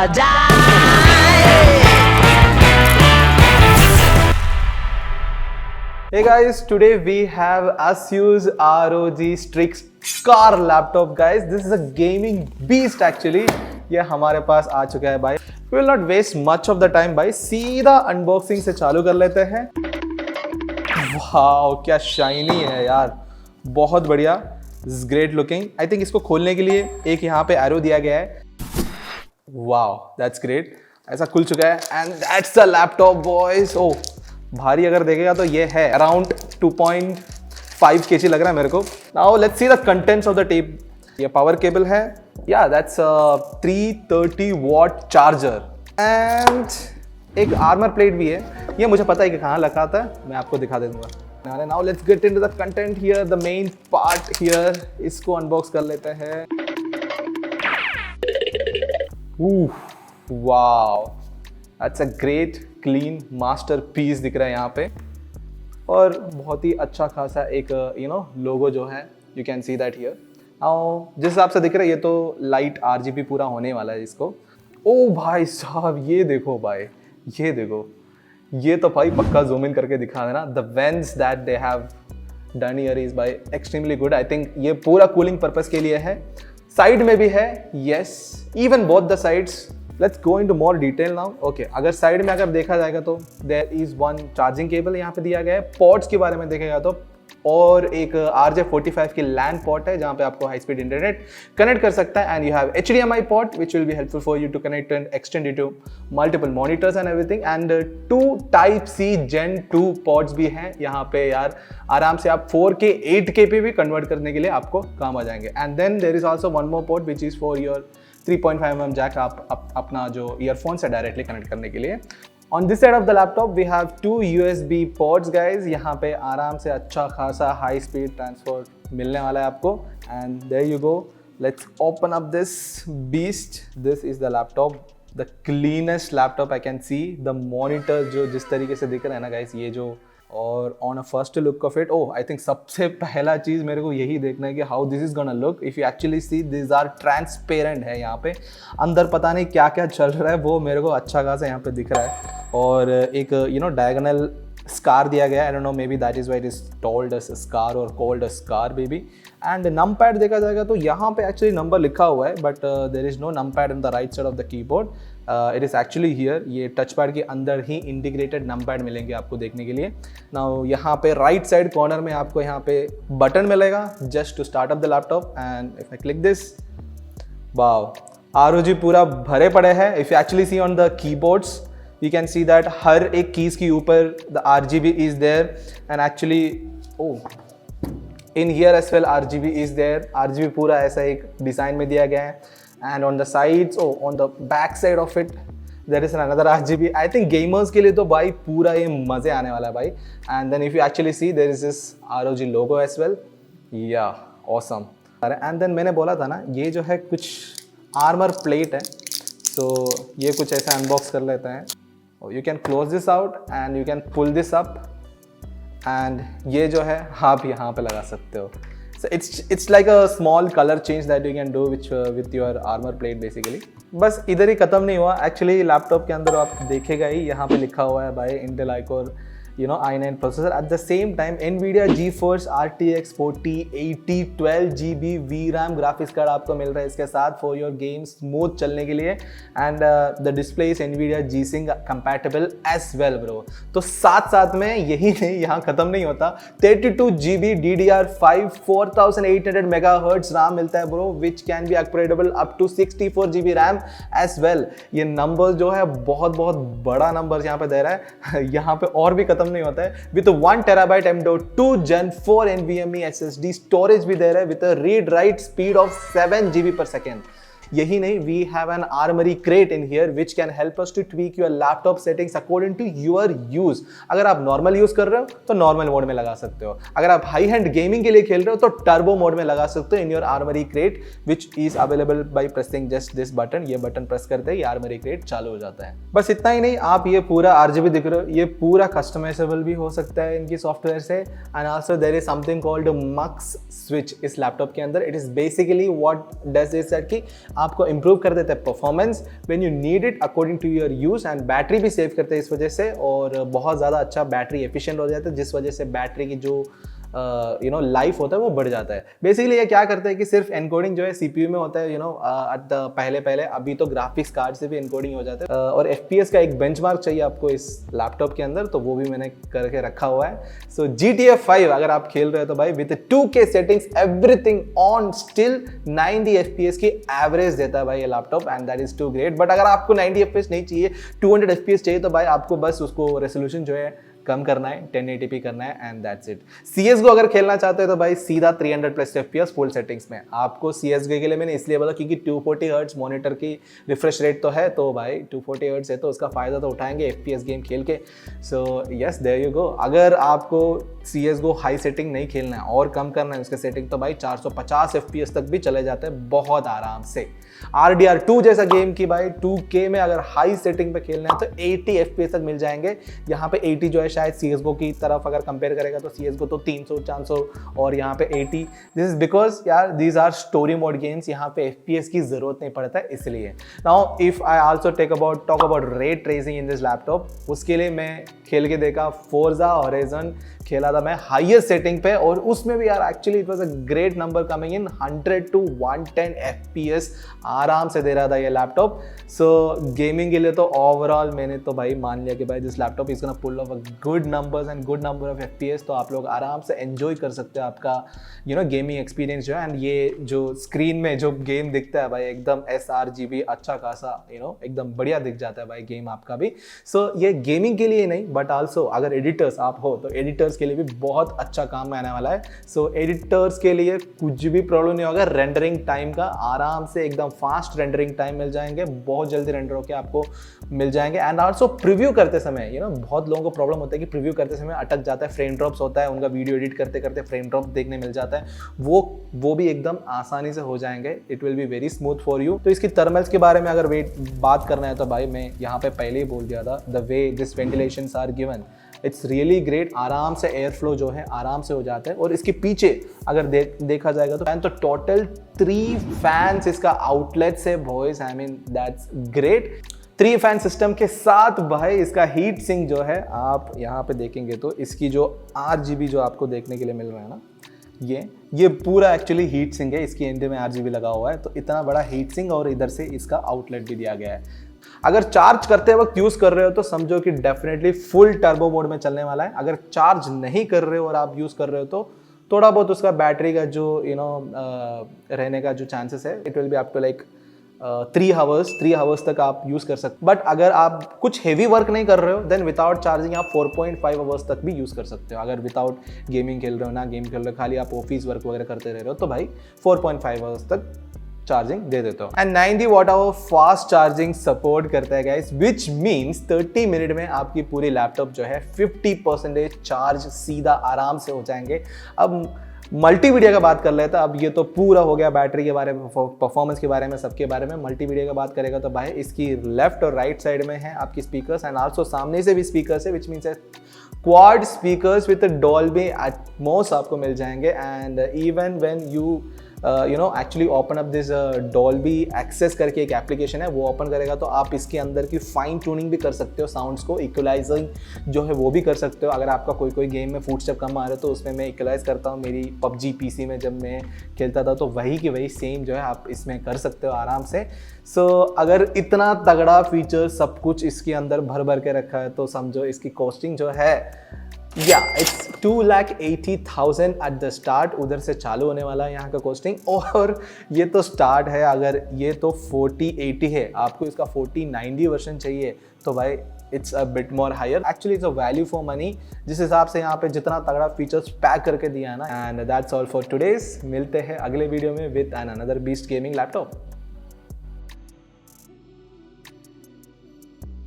जाए। Hey guys, today we have Asus ROG Strix Scar laptop guys. This is a gaming beast actually. ये हमारे पास आ चुका है भाई. We will not waste much of the time भाई. सीधा unboxing से चालू कर लेते हैं. वाओ क्या शाइनी है यार, बहुत बढ़िया. This is great looking. I think इसको खोलने के लिए एक यहाँ पे एरो दिया गया है. Wow that's great. ऐसा खुल चुका है and that's the laptop boys. Oh भारी अगर देखेगा तो ये है अराउंड 2.5 kg लग रहा है मेरे को. Now let's see the contents of the tape. ये पावर केबल है, या दैट्स 330 वॉट चार्जर एंड एक आर्मर प्लेट भी है. ये मुझे पता है कि कहाँ लगा था, मैं आपको दिखा दे दूंगा. Now let's get into the content here, the main part here. इसको अनबॉक्स कर लेते हैं. Wow that's a great clean masterpiece दिख रहा है यहाँ पे, और बहुत ही अच्छा खासा एक लोगो जो है, you can see that here. जिस हिसाब से दिख रहा है ये तो लाइट RGB पूरा होने वाला है इसको. ओ भाई साहब ये देखो भाई, ये देखो, ये तो भाई पक्का जूम इन करके दिखा देना. The vents that they have done here is by extremely good. I think ये पूरा कूलिंग पर्पस के लिए है. साइड में भी है, yes, even both the sides. Let's go into more detail now. Okay, अगर साइड में अगर देखा जाएगा तो there is one charging cable यहाँ पे दिया गया है. पोर्ट्स के बारे में देखेगा तो, और एक RJ45 की लैन पोर्ट है जहाँ पे आपको हाई स्पीड इंटरनेट कनेक्ट कर सकता है. And you have HDMI port which will be helpful for you to connect and extend into multiple monitors and everything. And 2 Type-C Gen 2 ports भी हैं यहाँ पे यार. आराम से आप 4K 8K पे भी कन्वर्ट करने के लिए आपको काम आ जाएंगे. And then there is also one more port which is for your 3.5mm jack, आप अपना जो ईयरफोन से डायरेक्टली कनेक्ट करने के लिए. On this side of the laptop we have 2 USB ports guys. यहाँ पे आराम से अच्छा खासा हाई स्पीड ट्रांसफर मिलने वाला है आपको. And there you go. Let's open up this beast. This is the laptop, the cleanest laptop I can see. The monitor जो जिस तरीके से दिख रहा है ना guys, ये जो, और on a first look of it, I think सबसे पहला चीज़ मेरे को यही देखना है कि how this is gonna look. If you actually see, this are transparent है यहाँ पे. अंदर पता नहीं क्या क्या चल रहा है, वो मेरे को अच्छा खासा यहाँ पे दिख रहा है. और एक डायगोनल स्कार दिया गया है. I don't know, maybe that is why it is told us scar और called a scar baby. And numpad देखा जाएगा तो यहाँ पे एक्चुअली नंबर लिखा हुआ है, but there is no num pad in the right side of the keyboard. It is actually here. ये टच पैड के अंदर ही इंटीग्रेटेड नम पैड मिलेंगे आपको देखने के लिए. नाउ यहाँ पे राइट साइड कॉर्नर में आपको यहाँ पे बटन मिलेगा just to start up the laptop. And if I click this, wow ROG पूरा भरे पड़े हैं. If you actually see on the keyboards you can see that हर एक कीज के ऊपर the RGB is there. and actually in here as well RGB is there. RGB पूरा ऐसा एक डिज़ाइन में दिया गया है. and on the sides, on the back side of it there is another RGB. I think gamers के लिए तो भाई पूरा ये मज़े आने वाला है भाई. and then if you actually see there is this ROG logo as well. yeah, awesome. and then मैंने बोला था ना, ये जो है कुछ आर्मर प्लेट है, तो ये कुछ ऐसा अनबॉक्स कर लेते हैं. You can close this out and you can pull this up, and ये जो है आप यहाँ पे लगा सकते हो. So it's like a small color change that you can do with your armor plate basically. बस इधर ही ख़त्म नहीं हुआ. एक्चुअली लैपटॉप के अंदर आप देखेगा ही यहाँ पे लिखा हुआ है भाई Intel iCore i9 processor. At the same time NVIDIA GeForce RTX 4080 12GB VRAM graphics card आपको मिल रहा है इसके साथ फॉर योर गेम स्मूथ चलने के लिए. And the display is NVIDIA G-Sync compatible as well bro. तो साथ साथ में यही नहीं, यहाँ ख़त्म नहीं होता. 32GB DDR5 4800 MHz RAM मिलता है bro, which can be upgradable up to 64GB RAM as well. ये नंबर जो है बहुत बहुत बड़ा नंबर यहाँ पे दे रहा है. यहाँ पे और भी ख़त्म नहीं होता है. With 1TB M.2 Gen 4 NVMe SSD storage भी दे रहा है with read write speed of 7GB per second. यही नहीं, we have an Armoury Crate in here which can help us to tweak your laptop settings according to your use. अगर आप normal use कर रहे हो तो नॉर्मल मोड में लगा सकते हो. अगर आप हाई हैंड गेमिंग के लिए खेल रहे हो तो टर्बो मोड में लगा सकते हो in your armoury crate which is available by pressing just this button. ये बटन प्रेस करते ही आर्मरी क्रेट चालू हो जाता है. बस इतना ही नहीं, आप ये पूरा RGB दिख रहे हो, ये पूरा कस्टमाइजेबल भी हो सकता है इनकी सॉफ्टवेयर से. And also there is something called mux switch इस लैपटॉप के अंदर. It is basically what does is that कि आपको इम्प्रूव कर देता है performance when you need it according to your use, and battery भी सेव करते हैं इस वजह से, और बहुत ज़्यादा अच्छा बैटरी एफिशिएंट हो जाता है, जिस वजह से बैटरी की जो लाइफ होता है वो बढ़ जाता है। बेसिकली ये क्या करता है कि सिर्फ एनकोडिंग जो है सीपीयू में होता है, पहले अभी तो ग्राफिक्स कार्ड से भी एनकोडिंग हो जाता है, और एफपीएस का एक बेंचमार्क चाहिए आपको इस लैपटॉप के अंदर, तो वो भी मैंने करके रखा हुआ है। सो GTA 5 अगर आप खेल रहे हो तो भाई with 2K settings everything on, still 90 FPS की एवरेज देता है भाई ये laptop, and that is too great. But अगर आपको 90 FPS नहीं चाहिए, 200 FPS चाहिए, तो भाई आपको बस उसको रेजोल्यूशन जो है कम करना है, 1080p करना है, एंड दैट्स इट। CSGO अगर खेलना चाहते हो तो भाई सीधा 300+ FPS फुल सेटिंग्स में। आपको CSGO के लिए मैंने इसलिए बोला क्योंकि 240 हर्ट्ज मॉनिटर की रिफ्रेश रेट तो है, तो भाई 240 हर्ट्ज है तो उसका फायदा तो उठाएंगे FPS गेम खेल के। So yes, there you go. अगर आपको CSGO हाई सेटिंग नहीं खेलना है और कम करना है उसके सेटिंग, तो भाई 450 FPS तक भी चले जाते हैं बहुत आराम से। RDR2 जैसा गेम की भाई 2K में अगर हाई सेटिंग पे खेलना है तो 80 FPS तक मिल जाएंगे। यहाँ पे 80 जो है शायद CSGO की तरफ अगर कंपेयर करेगा तो CSGO तो 300-400, और यहाँ पे 80। दिस इज बिकॉज यार these are story mode games, यहाँ पे FPS की जरूरत नहीं पड़ता है, इसलिए। Now if I also talk about ray tracing in this laptop, उसके लिए मैं खेल के देखा फोर्जा हॉराइजन, खेला था मैं हाईएस्ट सेटिंग पे, और उसमें भी यार actually it was a great number coming in 100 to 110 FPS आराम से दे रहा था ये लैपटॉप। सो गेमिंग के लिए तो ओवरऑल मैंने तो भाई मान लिया कि भाई this laptop is gonna pull off a good numbers and good number of FPS, तो आप लोग आराम से एंजॉय कर सकते हो आपका गेमिंग एक्सपीरियंस जो है। एंड ये जो स्क्रीन में जो गेम दिखता है भाई एकदम sRGB अच्छा खासा एकदम बढ़िया दिख जाता है भाई गेम आपका भी। सो ये गेमिंग के लिए नहीं, बट ऑल्सो अगर एडिटर्स आप हो तो एडिटर्स के लिए भी बहुत अच्छा काम में आने वाला है। सो एडिटर्स के लिए कुछ भी प्रॉब्लम नहीं होगा, रेंडरिंग टाइम का आराम से एकदम फास्ट रेंडरिंग टाइम मिल जाएंगे, बहुत जल्दी रेंडर होकर आपको मिल जाएंगे। एंड ऑल्सो प्रीव्यू करते समय बहुत लोगों को प्रॉब्लम होता है कि प्रीव्यू करते समय अटक जाता है, फ्रेम ड्रॉप्स होता है, उनका वीडियो एडिट करते करते फ्रेम ड्रॉप देखने मिल जाता है, वो भी एकदम आसानी से हो जाएंगे। It will be very smooth for you. तो इसकी थर्मल्स के बारे में अगर बात करना है तो भाई मैं यहाँ पे पहले ही बोल दिया था, the way this ventilations are given, it's really great. आराम से एयर फ्लो जो है आराम से हो जाता है। और इसके पीछे अगर देखा जाएगा तो फैन तो टोटल 3 फैंस इसका आउटलेट से boys, I mean that's great. 3 fan system के साथ भाई इसका हीट सिंक जो है आप यहाँ पे देखेंगे तो इसकी जो RGB जो आपको देखने के लिए मिल रहा है ना, ये पूरा एक्चुअली हीट सिंक है, इसकी एंड में RGB लगा हुआ है, तो इतना बड़ा हीट सिंक, और इधर से इसका आउटलेट भी दिया गया है। अगर चार्ज करते वक्त यूज कर रहे हो तो समझो कि डेफिनेटली फुल टर्बो मोड में चलने वाला है। अगर चार्ज नहीं कर रहे हो और आप यूज कर रहे हो तो थोड़ा बहुत उसका बैटरी का जो रहने का जो चांसेस है, it will be up to like 3 hours तक आप यूज कर सकते। बट अगर आप कुछ हेवी वर्क नहीं कर रहे हो देन विदाउट चार्जिंग आप 4.5 आवर्स तक भी यूज कर सकते हो। अगर विदाउट गेमिंग खेल रहे हो, ना गेम खेल रहे हो, खाली आप ऑफिस वर्क वगैरह करते रह रहे हो, तो भाई 4.5 आवर्स तक चार्जिंग दे देते हो। And 90 watt hour fast charging support करता है गाइस, विच मीन्स 30 मिनट में आपकी पूरी लैपटॉप जो है 50% चार्ज सीधा आराम से हो जाएंगे। अब मल्टीमीडिया का बात कर लेते हैं। अब ये तो पूरा हो गया बैटरी के बारे में, परफॉर्मेंस के बारे में, सबके बारे में। मल्टीमीडिया का बात करेगा तो भाई इसकी लेफ्ट और राइट साइड में है आपकी स्पीकर्स, एंड आल्सो सामने से भी स्पीकर्स है, which means quad speakers with Dolby Atmos आपको मिल जाएंगे। And even when you actually open up this Dolby Access करके एक एप्लीकेशन है, वो ओपन करेगा तो आप इसके अंदर की फाइन ट्यूनिंग भी कर सकते हो, साउंड्स को इक्वलाइजिंग जो है वो भी कर सकते हो। अगर आपका कोई गेम में फुटस्टेप कम आ रहे हो तो उसमें मैं इक्वलाइज करता हूँ। मेरी PUBG PC में जब मैं खेलता था तो वही की वही सेम जो है आप इसमें कर सकते हो आराम से। सो अगर इतना तगड़ा फीचर सब कुछ इसके अंदर भर के रखा है तो समझो इसकी कॉस्टिंग जो है इट्स 2,80,000 एट द स्टार्ट। उधर से चालू होने वाला है यहाँ का कॉस्टिंग, और ये तो स्टार्ट है। अगर ये तो 4080 है, आपको इसका 4090 वर्जन चाहिए तो भाई it's a bit more higher. Actually it's a value for money, जिस हिसाब से यहाँ पे जितना तगड़ा फीचर्स पैक करके दिया है ना। And that's all for today's. मिलते हैं अगले वीडियो में with an another beast gaming laptop.